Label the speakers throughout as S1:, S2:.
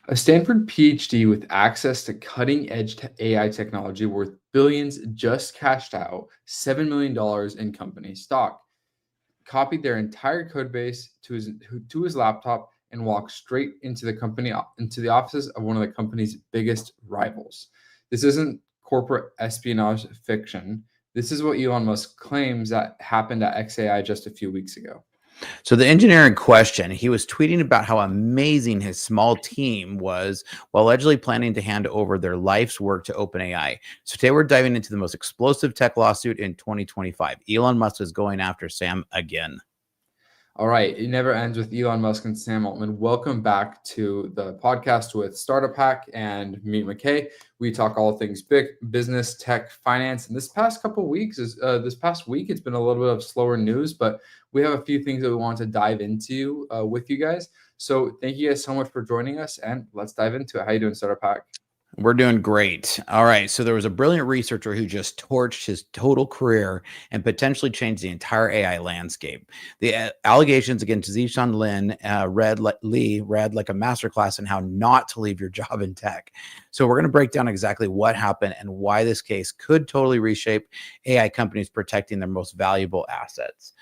S1: A Stanford PhD with access to cutting edge AI technology worth billions just cashed out $7 million in company stock, copied their entire code base to his laptop, and walked straight into the offices of one of the company's biggest rivals. This isn't corporate espionage fiction. This is what Elon Musk claims that happened at xAI just a few weeks ago.
S2: So the engineer in question, he was tweeting about how amazing his small team was while allegedly planning to hand over their life's work to OpenAI. So today we're diving into the most explosive tech lawsuit in 2025. Elon Musk is going after Sam again.
S1: All right, it never ends with Elon Musk and Sam Altman. Welcome back to the podcast with Startup Hack and me, McKay. We talk all things big business, tech, finance. And this past week, it's been a little bit of slower news, but we have a few things that we want to dive into with you guys. So thank you guys so much for joining us, and let's dive into it. How you doing, Startup Hack?
S2: We're doing great. All right. So there was a brilliant researcher who just torched his total career and potentially changed the entire AI landscape. The allegations against Xuechen Li read like a masterclass in how not to leave your job in tech. So we're going to break down exactly what happened and why this case could totally reshape AI companies protecting their most valuable assets.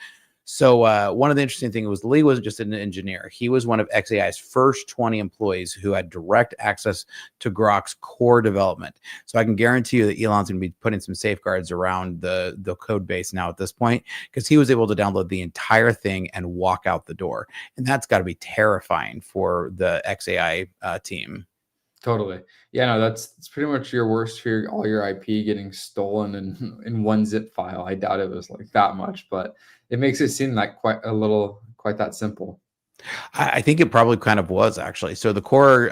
S2: So one of the interesting things was Lee wasn't just an engineer. He was one of xAI's first 20 employees who had direct access to Grok's core development. So I can guarantee you that Elon's going to be putting some safeguards around the code base now at this point, because he was able to download the entire thing and walk out the door. And that's got to be terrifying for the xAI team.
S1: Totally. Yeah, no, that's pretty much your worst fear, all your IP getting stolen in one zip file. I doubt it was like that much, but it makes it seem like quite that simple.
S2: I think it probably kind of was, actually. So the core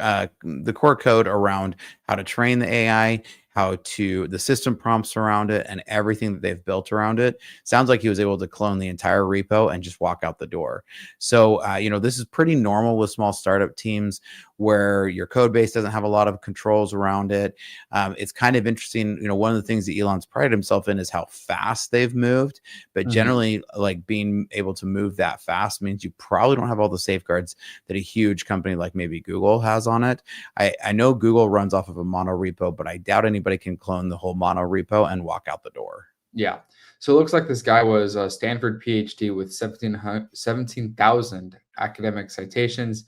S2: code around how to train the AI, the system prompts around it, and everything that they've built around it sounds like he was able to clone the entire repo and just walk out the door. So this is pretty normal with small startup teams where your code base doesn't have a lot of controls around it. It's kind of interesting. One of the things that Elon's prided himself in is how fast they've moved, but generally, like, being able to move that fast means you probably don't have all the safeguards that a huge company like maybe Google has on it. I know Google runs off of a mono repo, but I doubt anybody can clone the whole mono repo and walk out the door.
S1: Yeah. So it looks like this guy was a Stanford PhD with 17,000 academic citations,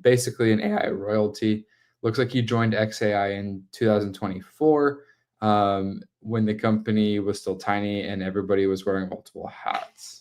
S1: basically an AI royalty. Looks like he joined xAI in 2024 when the company was still tiny and everybody was wearing multiple hats.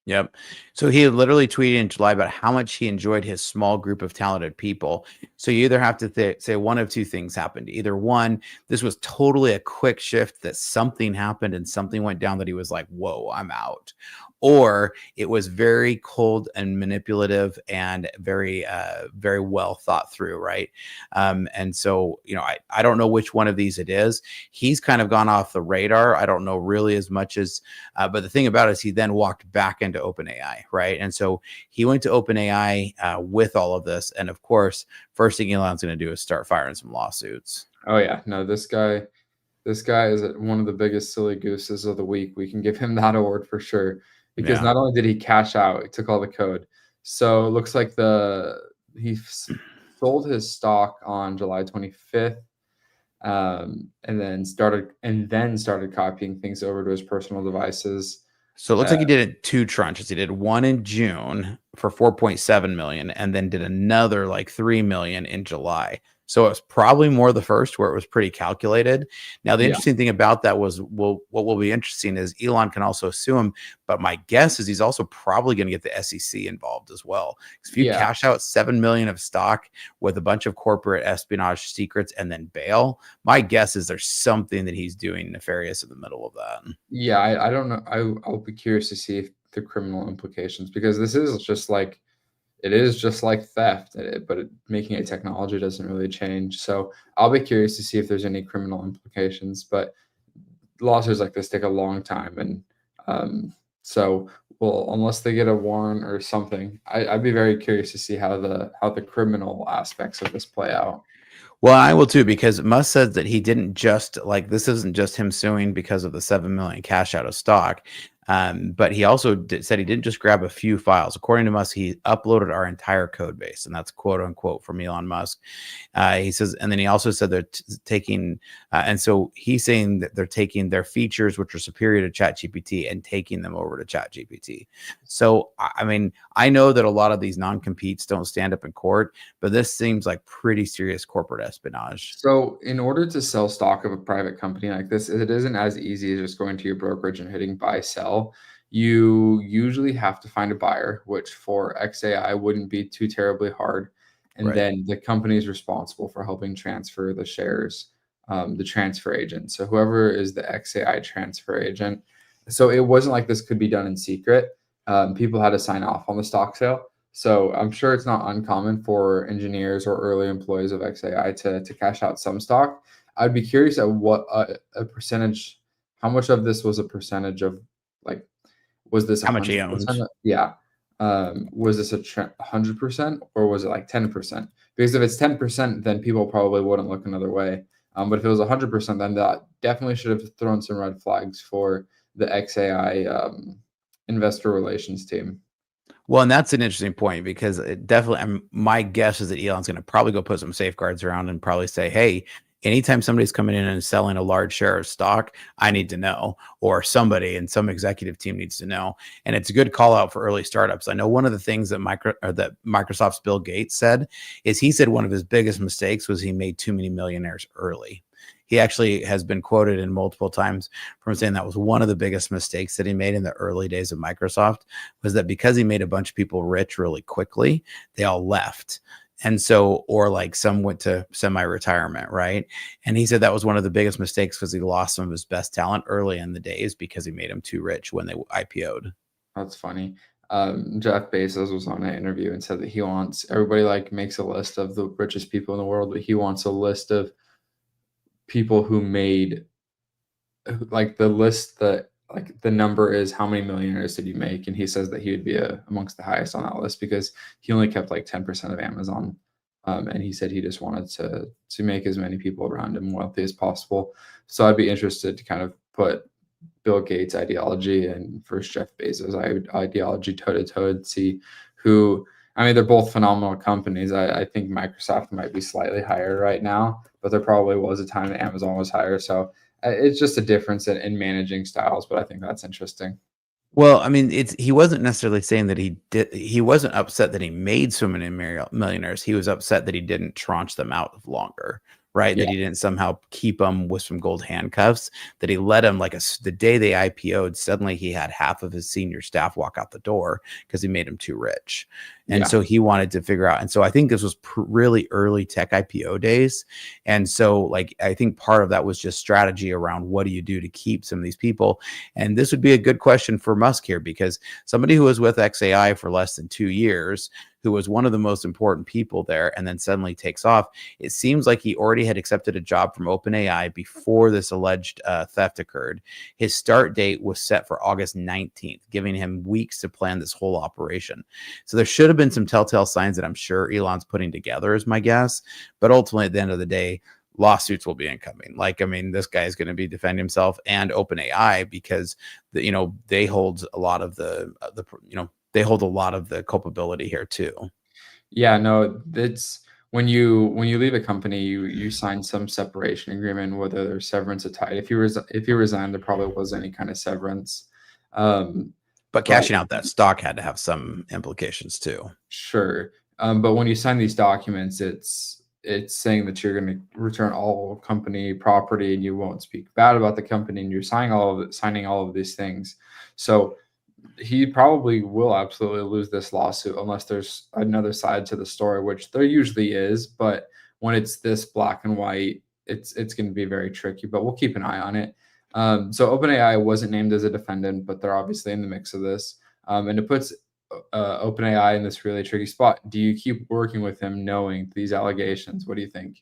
S2: Yep. So he literally tweeted in July about how much he enjoyed his small group of talented people. So you either have to say one of two things happened. Either one, this was totally a quick shift, that something happened and something went down that he was like, whoa, I'm out. Or it was very cold and manipulative and very, very well thought through, right? And so, I don't know which one of these it is. He's kind of gone off the radar. I don't know really as much as, but the thing about it is he then walked back into OpenAI, right? And so he went to OpenAI with all of this. And of course, first thing Elon's going to do is start firing some lawsuits.
S1: Oh yeah, no, this guy is one of the biggest silly gooses of the week. We can give him that award for sure. Because not only did he cash out, he took all the code. So it looks like he sold his stock on July 25th, and then started copying things over to his personal devices.
S2: So it looks like he did it two tranches. He did one in June for 4.7 million, and then did another like 3 million in July. So it was probably more the first, where it was pretty calculated. Now, the interesting thing about that was, what will be interesting is Elon can also sue him. But my guess is he's also probably going to get the SEC involved as well. If you cash out 7 million of stock with a bunch of corporate espionage secrets and then bail, my guess is there's something that he's doing nefarious in the middle of that.
S1: Yeah, I don't know. I'll be curious to see if the criminal implications, because this is just like, it is just like theft, but making a technology doesn't really change. So I'll be curious to see if there's any criminal implications. But lawsuits like this take a long time, and unless they get a warrant or something, I'd be very curious to see how the criminal aspects of this play out.
S2: Well, I will too, because Musk says that he didn't just this isn't just him suing because of the 7 million cash out of stock. But he also said he didn't just grab a few files. According to Musk, he uploaded our entire code base, and that's quote unquote from Elon Musk. He says, and then he also said they're taking, and so he's saying that they're taking their features, which are superior to ChatGPT, and taking them over to ChatGPT. So, I mean, I know that a lot of these non-competes don't stand up in court, but this seems like pretty serious corporate espionage.
S1: So, in order to sell stock of a private company like this, it isn't as easy as just going to your brokerage and hitting buy sell. You usually have to find a buyer, which for xAI wouldn't be too terribly hard. And
S2: Right.
S1: then the company is responsible for helping transfer the shares, the transfer agent. So, whoever is the xAI transfer agent. So, it wasn't like this could be done in secret. People had to sign off on the stock sale. So I'm sure it's not uncommon for engineers or early employees of xAI to cash out some stock. I'd be curious at what a percentage, how much of this was a percentage of, like, was this
S2: How much he
S1: 100%?
S2: owns.
S1: Yeah. Was this 100% or was it like 10%? Because if it's 10%, then people probably wouldn't look another way. But if it was 100%, then that definitely should have thrown some red flags for the xAI investor relations team.
S2: Well, and that's an interesting point because it definitely, my guess is that Elon's going to probably go put some safeguards around and probably say, hey, anytime somebody's coming in and selling a large share of stock, I need to know, or somebody and some executive team needs to know. And it's a good call out for early startups. I know one of the things that Microsoft's Bill Gates said is he said one of his biggest mistakes was he made too many millionaires early. He actually has been quoted in multiple times from saying that was one of the biggest mistakes that he made in the early days of Microsoft, was that because he made a bunch of people rich really quickly, they all left. And so, or like some went to semi-retirement, right? And he said that was one of the biggest mistakes because he lost some of his best talent early in the days because he made them too rich when they IPO'd.
S1: That's funny. Jeff Bezos was on an interview and said that he wants everybody, like, makes a list of the richest people in the world, but he wants a list of people who made, like, the list that, like, the number is how many millionaires did you make, and he says that he would be amongst the highest on that list because he only kept like 10% of Amazon, and he said he just wanted to make as many people around him wealthy as possible. So I'd be interested to kind of put Bill Gates' ideology and first Jeff Bezos' ideology toe to toe and see who. I mean, they're both phenomenal companies. I think Microsoft might be slightly higher right now, but there probably was a time that Amazon was higher. So it's just a difference in managing styles, but I think that's interesting.
S2: Well, I mean, he wasn't necessarily saying that he wasn't upset that he made so many millionaires. He was upset that he didn't tranche them out longer, right?
S1: Yeah,
S2: That he didn't somehow keep them with some gold handcuffs, that he let them like the day they IPO'd, suddenly he had half of his senior staff walk out the door because he made them too rich. And
S1: yeah.
S2: so he wanted to figure out. And so I think this was really early tech IPO days. And so, like, I think part of that was just strategy around what do you do to keep some of these people. And this would be a good question for Musk here, because somebody who was with xAI for less than 2 years, who was one of the most important people there, and then suddenly takes off. It seems like he already had accepted a job from OpenAI before this alleged theft occurred. His start date was set for August 19th, giving him weeks to plan this whole operation. So there should have been some telltale signs that I'm sure Elon's putting together, is my guess. But ultimately, at the end of the day, lawsuits will be incoming. Like, I mean, this guy is going to be defending himself and OpenAI because they hold a lot of they hold a lot of the culpability here too.
S1: Yeah, no, that's when you leave a company, you sign some separation agreement, whether there's severance or tied. If you resign, there probably was any kind of severance. Um,
S2: But
S1: but
S2: cashing out that stock had to have some implications too.
S1: sure. But when you sign these documents, it's saying that you're going to return all company property and you won't speak bad about the company, and you're signing all of these things. So he probably will absolutely lose this lawsuit unless there's another side to the story, which there usually is. But when it's this black and white, it's going to be very tricky. But we'll keep an eye on it. So OpenAI wasn't named as a defendant, but they're obviously in the mix of this, and it puts OpenAI in this really tricky spot. Do you keep working with him knowing these allegations? What do you think?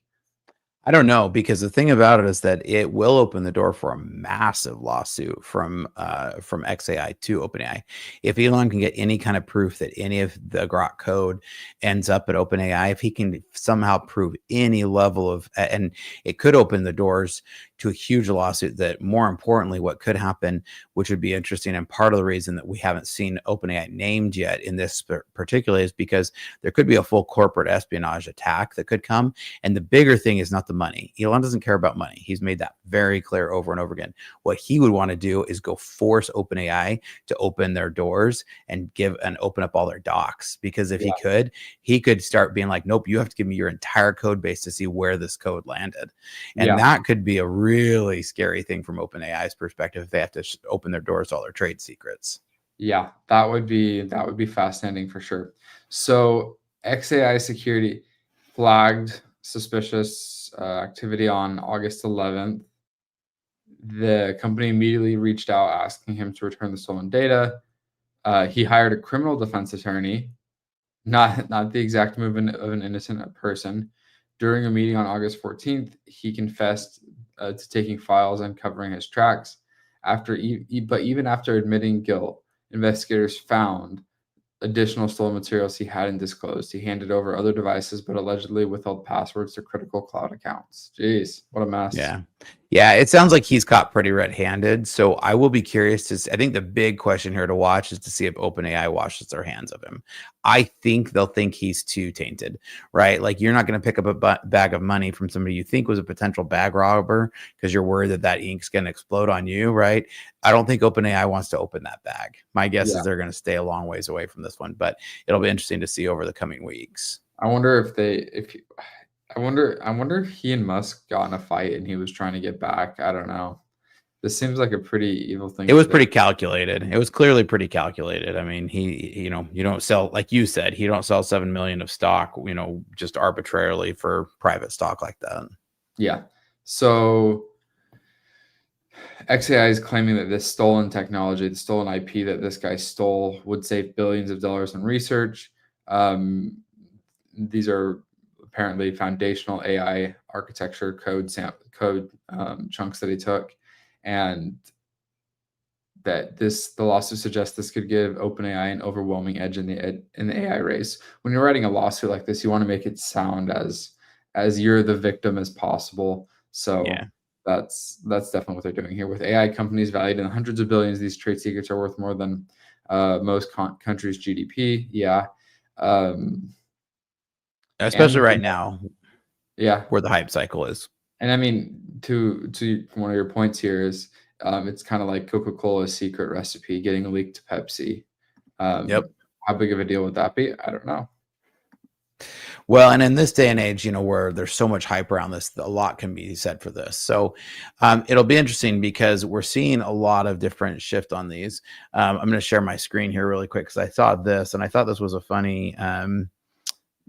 S2: I don't know, because the thing about it is that it will open the door for a massive lawsuit from xAI to OpenAI. If Elon can get any kind of proof that any of the Grok code ends up at OpenAI, if he can somehow prove any level of, and it could open the doors to a huge lawsuit. That more importantly, what could happen, which would be interesting, and part of the reason that we haven't seen OpenAI named yet in this particularly is because there could be a full corporate espionage attack that could come. And the bigger thing is not the money. Elon doesn't care about money. He's made that very clear over and over again. What he would want to do is go force OpenAI to open their doors and open up all their docs. Because if he could start being like, nope, you have to give me your entire code base to see where this code landed. And that could be a really scary thing from OpenAI's perspective if they have to open their doors to all their trade secrets.
S1: Yeah, that would be fascinating for sure. So xAI security flagged suspicious activity on August 11th. The company immediately reached out asking him to return the stolen data. He hired a criminal defense attorney, not the exact movement of an innocent person. During a meeting on August 14th, he confessed to taking files and covering his tracks. But even after admitting guilt, investigators found additional stolen materials he hadn't disclosed. He handed over other devices, but allegedly withheld passwords to critical cloud accounts. Jeez, what a mess.
S2: Yeah, it sounds like he's caught pretty red-handed. So I will be curious to see. I think the big question here to watch is to see if OpenAI washes their hands of him. I think they'll think he's too tainted, right? Like, you're not going to pick up a bag of money from somebody you think was a potential bag robber because you're worried that ink's going to explode on you, right? I don't think OpenAI wants to open that bag. My guess is they're going to stay a long ways away from this one, but it'll be interesting to see over the coming weeks.
S1: I wonder I wonder if he and Musk got in a fight and he was trying to get back. I don't know. This seems like a pretty evil thing.
S2: It was pretty calculated. It was clearly pretty calculated. I mean, you don't sell, like you said, you don't sell 7 million of stock, just arbitrarily for private stock like that.
S1: Yeah. So xAI is claiming that this stolen technology, the stolen IP that this guy stole, would save billions of dollars in research. These are apparently foundational AI architecture code chunks that he took, and that the lawsuit suggests this could give OpenAI an overwhelming edge in the AI race. When you're writing a lawsuit like this, you want to make it sound as you're the victim as possible. So that's definitely what they're doing here. With AI companies valued in hundreds of billions, these trade secrets are worth more than most countries' GDP.
S2: Especially right now,
S1: where
S2: the hype cycle is.
S1: And I mean, to one of your points here is it's kind of like Coca-Cola's secret recipe getting leaked to Pepsi. How big of a deal would that be? I don't know.
S2: Well, and in this day and age, where there's so much hype around this, a lot can be said for this. So it'll be interesting because we're seeing a lot of different shift on these. I'm going to share my screen here really quick because I saw this and I thought this was a funny.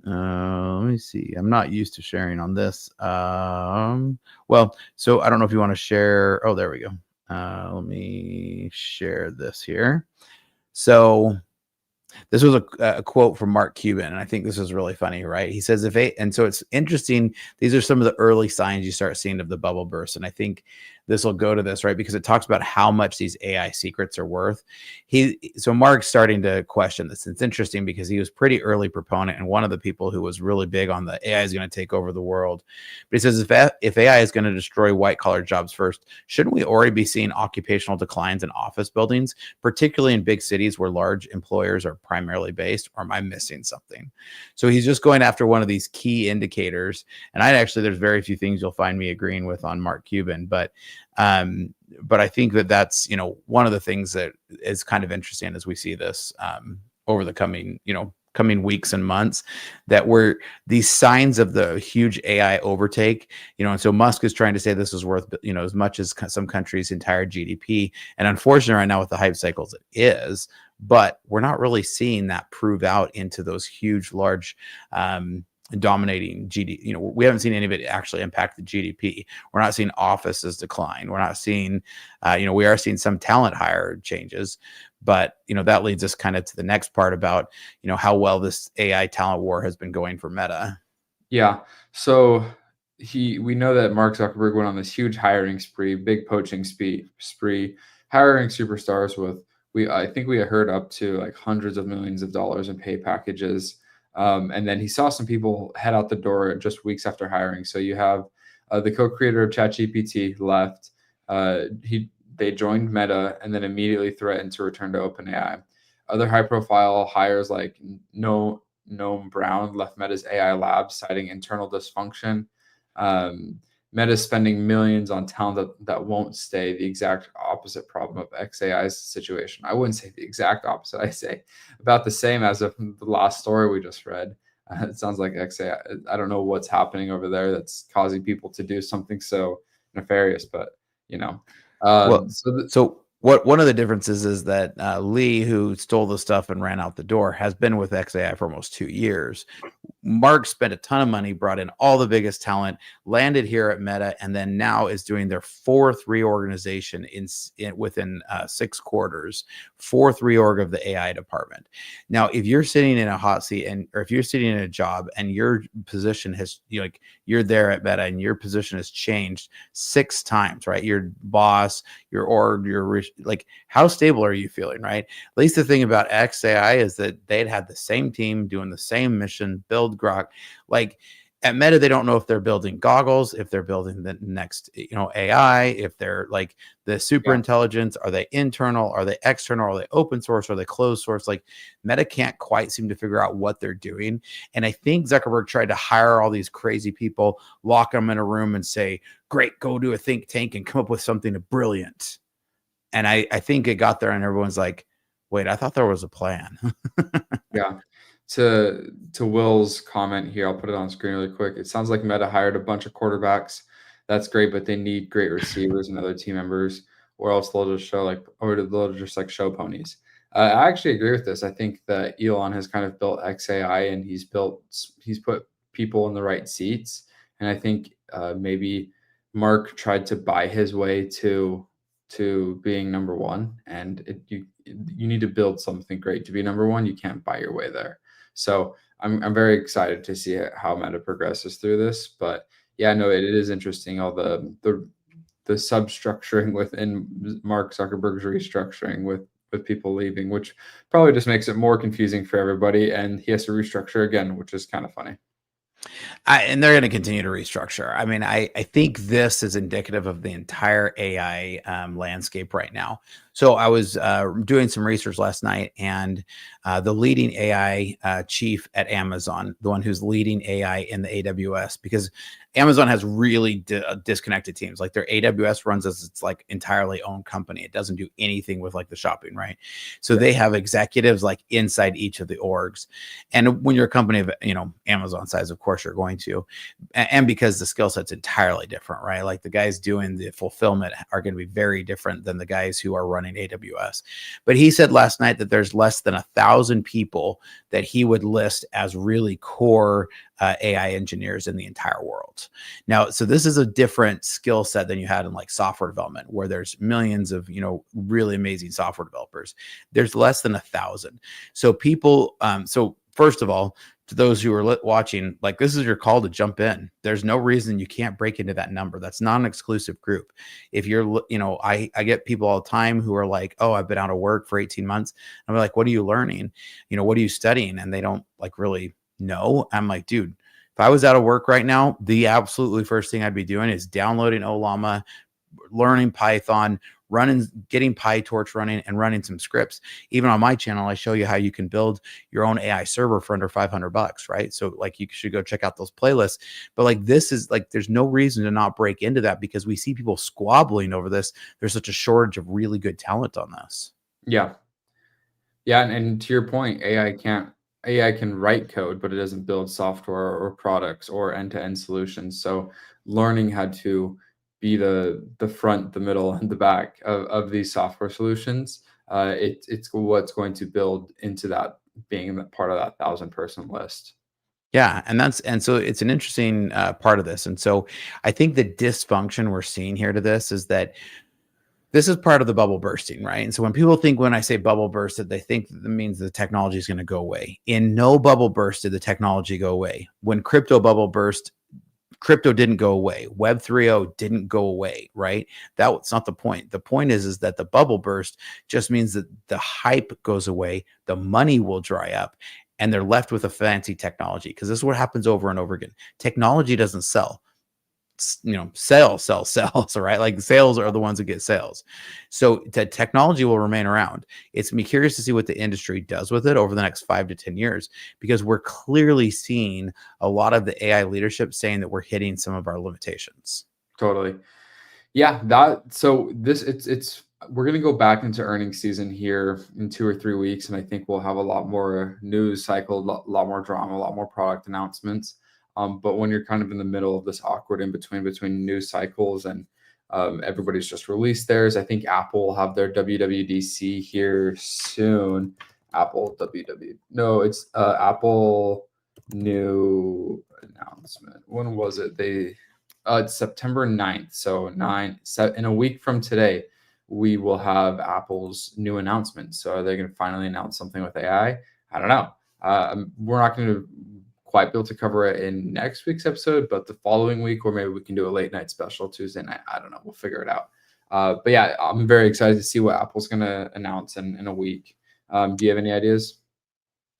S2: Let me see. I'm not used to sharing on this. Well, so I don't know if you want to share. Oh, there we go. Let me share this here. So this was a quote from Mark Cuban, and I think this is really funny, right? He says, and so it's interesting. These are some of the early signs you start seeing of the bubble burst. And I think this will go to this, right? Because it talks about how much these AI secrets are worth. So Mark's starting to question this. It's interesting because he was pretty early proponent and one of the people who was really big on the AI is going to take over the world. But he says, if AI is going to destroy white collar jobs first, shouldn't we already be seeing occupational declines in office buildings, particularly in big cities where large employers are primarily based? Or am I missing something? So he's just going after one of these key indicators. And there's very few things you'll find me agreeing with on Mark Cuban, but I think that's, one of the things that is kind of interesting as we see this over the coming weeks and months, that we're these signs of the huge AI overtake, and so Musk is trying to say this is worth, as much as some countries' entire GDP. And unfortunately right now with the hype cycles, it is, but we're not really seeing that prove out into those huge, large, dominating GDP. We haven't seen any of it actually impact the GDP. We're not seeing offices decline. We're not seeing, we are seeing some talent hire changes, but that leads us kind of to the next part about, how well this AI talent war has been going for Meta.
S1: Yeah. So we know that Mark Zuckerberg went on this huge hiring spree, big poaching spree, hiring superstars with I think we heard up to like hundreds of millions of dollars in pay packages. And then he saw some people head out the door just weeks after hiring. So you have the co-creator of ChatGPT left. They joined Meta and then immediately threatened to return to OpenAI. Other high-profile hires like Noam Brown left Meta's AI labs, citing internal dysfunction. Meta's spending millions on talent that won't stay, the exact opposite problem of xAI's situation. I wouldn't say the exact opposite. I say about the same as of the last story we just read. It sounds like xAI. I don't know what's happening over there that's causing people to do something so nefarious, but you know.
S2: So what one of the differences is that Lee, who stole the stuff and ran out the door, has been with xAI for almost 2 years. Mark spent a ton of money, brought in all the biggest talent, landed here at Meta, and then now is doing their fourth reorganization within 6 quarters, fourth reorg of the AI department. Now, if you're sitting in a hot seat or if you're sitting in a job and your position has, you're there at Meta and your position has changed 6 times, right? Your boss, your org, like, how stable are you feeling, right? At least the thing about xAI is that they'd had the same team doing the same mission, build Grok. Like at Meta, they don't know if they're building goggles, if they're building the next, AI, if they're like the super intelligence, are they internal, are they external, are they open source, are they closed source? Like Meta can't quite seem to figure out what they're doing. And I think Zuckerberg tried to hire all these crazy people, lock them in a room and say, great, go do a think tank and come up with something brilliant. And I think it got there and everyone's like, wait, I thought there was a plan.
S1: Yeah. To Will's comment here, I'll put it on screen really quick. It sounds like Meta hired a bunch of quarterbacks. That's great, but they need great receivers and other team members, or else they'll just like show ponies. I actually agree with this. I think that Elon has kind of built xAI and he's put people in the right seats. And I think maybe Mark tried to buy his way to being number one, and you need to build something great to be number one. You can't buy your way there. So I'm very excited to see how Meta progresses through this. But yeah, no, it is interesting, all the substructuring within Mark Zuckerberg's restructuring with people leaving, which probably just makes it more confusing for everybody, and he has to restructure again, which is kind of funny.
S2: And they're going to continue to restructure. I mean, I think this is indicative of the entire AI landscape right now. So I was doing some research last night, and the leading AI chief at Amazon, the one who's leading AI in the AWS, because Amazon has really disconnected teams. Like their AWS runs as its like entirely owned company. It doesn't do anything with like the shopping, right? So they have executives like inside each of the orgs. And when you're a company of, Amazon size, of course you're going to, and because the skill set's entirely different, right? Like the guys doing the fulfillment are going to be very different than the guys who are running AWS. But he said last night that there's less than 1,000 people that he would list as really core AI engineers in the entire world. Now, so this is a different skill set than you had in like software development, where there's millions of, really amazing software developers. There's less than 1,000. So people, so first of all, to those who are watching, like this is your call to jump in. There's no reason you can't break into that number. That's not an exclusive group. If you're, I get people all the time who are like, oh, I've been out of work for 18 months. I'm like, what are you learning? What are you studying? And they don't like really know. I'm like, dude, if I was out of work right now, the absolutely first thing I'd be doing is downloading Ollama, learning Python, getting PyTorch running and running some scripts. Even on my channel, I show you how you can build your own AI server for under $500, right? So like you should go check out those playlists. But like this is like, there's no reason to not break into that, because we see people squabbling over this. There's such a shortage of really good talent on this.
S1: Yeah. Yeah. And to your point, AI can write code, but it doesn't build software or products or end-to-end solutions. So learning how to be the front, the middle, and the back of these software solutions, it's what's going to build into that being part of that 1,000-person list.
S2: Yeah. And so it's an interesting part of this. And so I think the dysfunction we're seeing here to this is that this is part of the bubble bursting, right? And so when I say bubble bursted, they think that means the technology is going to go away. In no bubble burst did the technology go away. When crypto bubble burst, crypto didn't go away. Web 3.0 didn't go away, right? That's not the point. The point is that the bubble burst just means that the hype goes away, the money will dry up, and they're left with a fancy technology, because this is what happens over and over again. Technology doesn't sell. Sales, right? Like sales are the ones that get sales. So the technology will remain around. It's me curious to see what the industry does with it over the next 5 to 10 years, because we're clearly seeing a lot of the AI leadership saying that we're hitting some of our limitations.
S1: Totally. Yeah, we're going to go back into earnings season here in 2 or 3 weeks, and I think we'll have a lot more news cycle, a lot more drama, a lot more product announcements. But when you're kind of in the middle of this awkward in between news cycles, and everybody's just released theirs, I think Apple will have their WWDC here soon. Apple new announcement. When was it? It's September 9th. So in a week from today, we will have Apple's new announcement. So are they going to finally announce something with AI? I don't know. We're not going to quite be able to cover it in next week's episode, but the following week, or maybe we can do a late night special Tuesday night. I don't know. We'll figure it out. But yeah, I'm very excited to see what Apple's going to announce in a week. Do you have any ideas?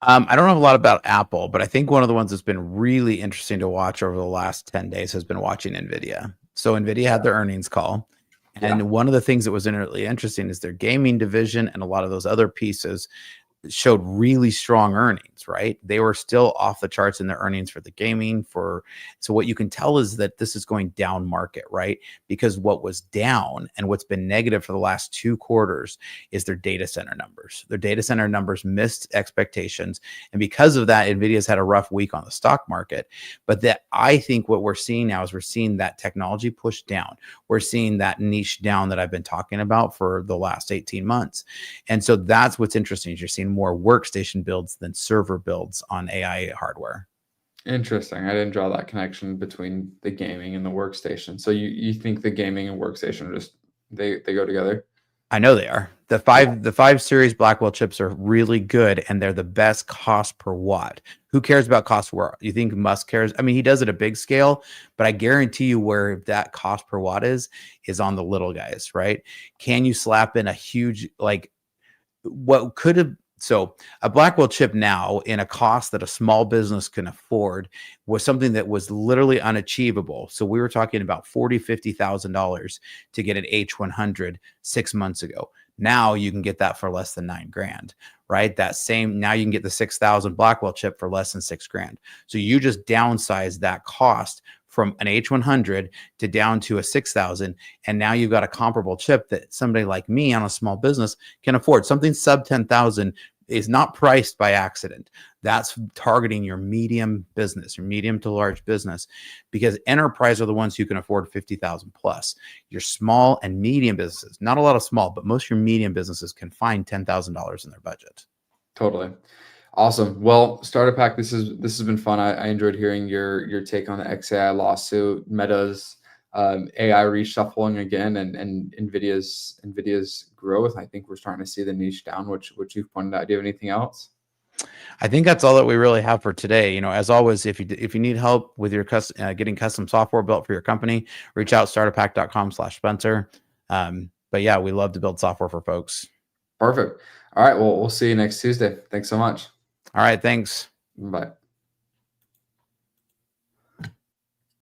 S2: I don't know a lot about Apple, but I think one of the ones that's been really interesting to watch over the last 10 days has been watching Nvidia. So Nvidia had their earnings call. And one of the things that was really interesting is their gaming division and a lot of those other pieces showed really strong earnings, right? They were still off the charts in their earnings for the gaming. So what you can tell is that this is going down market, right? Because what was down and what's been negative for the last 2 quarters is their data center numbers. Their data center numbers missed expectations. And because of that, Nvidia's had a rough week on the stock market. But that, I think what we're seeing now is we're seeing that technology push down. We're seeing that niche down that I've been talking about for the last 18 months. And so that's what's interesting, is you're seeing more workstation builds than server builds on AI hardware.
S1: Interesting. I didn't draw that connection between the gaming and the workstation. So you think the gaming and workstation just they go together?
S2: I know they are. The 5 series Blackwell chips are really good, and they're the best cost per watt. Who cares about cost per watt? You think Musk cares? I mean, he does it at a big scale, but I guarantee you where that cost per watt is on the little guys, right? Can you slap in a huge, like, what could have, so a Blackwell chip now in a cost that a small business can afford was something that was literally unachievable. So we were talking about $40,000-$50,000 to get an H100 6 months ago. Now you can get that for less than $9,000, right? Now you can get the 6,000 Blackwell chip for less than $6,000. So you just downsize that cost from an H100 to down to a 6,000. And now you've got a comparable chip that somebody like me on a small business can afford. Something sub 10,000 is not priced by accident. That's targeting your medium business, your medium to large business, because enterprise are the ones who can afford 50,000 plus. Your small and medium businesses, not a lot of small, but most of your medium businesses can find $10,000 in their budget.
S1: Totally. Awesome. Well, Starter Pack, this has been fun. I enjoyed hearing your take on the xAI lawsuit, Meta's AI reshuffling again, and Nvidia's growth. I think we're starting to see the niche down, which you've pointed out. Do you have anything else?
S2: I think that's all that we really have for today. As always, if you need help with your getting custom software built for your company, reach out starterpack.com/Spencer. But yeah, we love to build software for folks.
S1: Perfect. All right. Well, we'll see you next Tuesday. Thanks so much.
S2: All right. Thanks.
S1: Bye.